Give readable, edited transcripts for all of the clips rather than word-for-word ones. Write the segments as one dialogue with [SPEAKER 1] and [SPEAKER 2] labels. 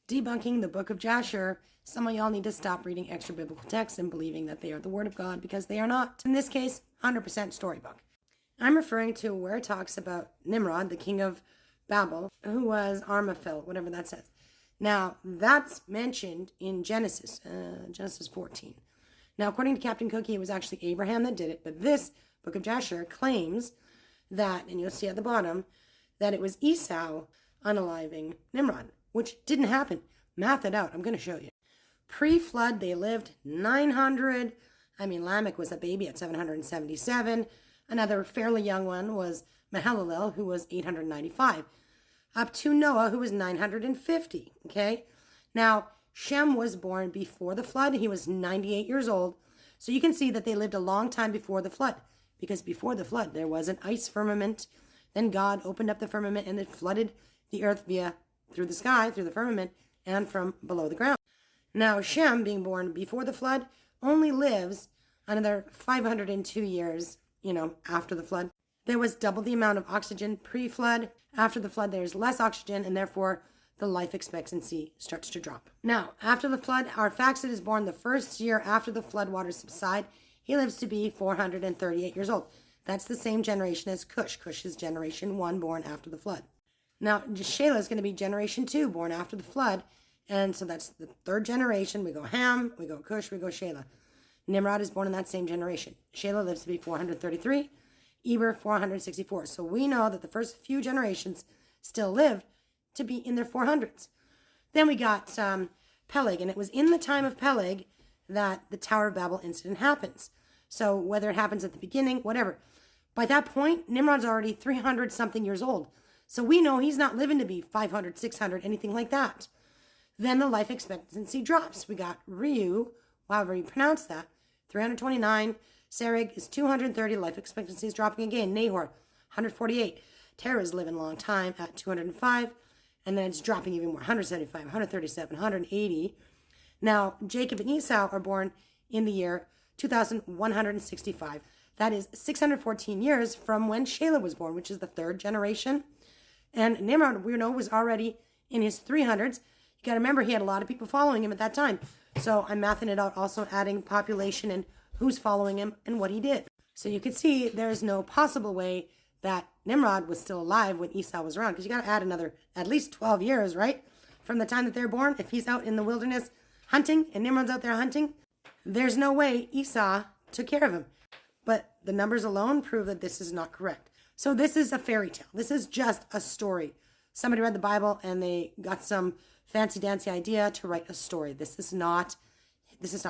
[SPEAKER 1] Debunking the book of Jasher. Some of y'all need to stop reading extra biblical texts and believing that they are the word of God, because they are not. In this case, 100% storybook. I'm referring to where it talks about Nimrod, the king of Babel, who was Armaphil, whatever that says. Now, that's mentioned in Genesis 14. Now, according to Captain Cookie, it was actually Abraham that did it, but this book of Jasher claims that, and you'll see at the bottom, that it was Esau unaliving Nimrod, which didn't happen. Math it out. I'm going to show you. Pre-flood, they lived 900. Lamech was a baby at 777. Another fairly young one was Mahalalel, who was 895. Up to Noah, who was 950. Okay? Now, Shem was born before the flood. He was 98 years old. So you can see that they lived a long time before the flood, because before the flood, there was an ice firmament. Then God opened up the firmament and it flooded the earth through the sky, through the firmament, and from below the ground. Now, Shem, being born before the flood, only lives another 502 years, after the flood. There was double the amount of oxygen pre-flood. After the flood, there's less oxygen, and therefore the life expectancy starts to drop. Now, after the flood, Arphaxad is born the first year after the flood waters subside. He lives to be 438 years old. That's the same generation as Cush. Cush is generation 1, born after the flood. Now, Shelah is going to be generation 2, born after the flood. And so that's the third generation. We go Ham, we go Cush, we go Shelah. Nimrod is born in that same generation. Shelah lives to be 433, Eber 464. So we know that the first few generations still lived to be in their 400s. Then we got Peleg, and it was in the time of Peleg that the Tower of Babel incident happens. So whether it happens at the beginning, whatever. By that point, Nimrod's already 300-something years old. So we know he's not living to be 500, 600, anything like that. Then the life expectancy drops. We got Reu, however you pronounce that, 329. Sereg is 230. Life expectancy is dropping again. Nahor, 148. Terah is living a long time at 205. And then it's dropping even more, 175, 137, 180. Now, Jacob and Esau are born in the year 2165. That is 614 years from when Shelah was born, which is the third generation. And Nimrod, we know, was already in his 300s. You got to remember, he had a lot of people following him at that time. So I'm mathing it out, also adding population and who's following him and what he did. So you can see there's no possible way that Nimrod was still alive when Esau was around, because you got to add another at least 12 years, right? From the time that they're born. If he's out in the wilderness hunting and Nimrod's out there hunting, there's no way Esau took care of him. But the numbers alone prove that this is not correct. So this is a fairy tale. This is just a story. Somebody read the Bible and they got some fancy dancy idea to write a story. This is not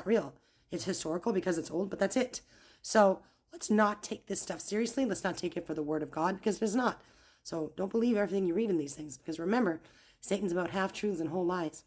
[SPEAKER 1] real. It's historical because it's old, but that's it. So let's not take this stuff seriously. Let's not take it for the word of God, because it is not. So don't believe everything you read in these things, because remember, Satan's about half truths and whole lies.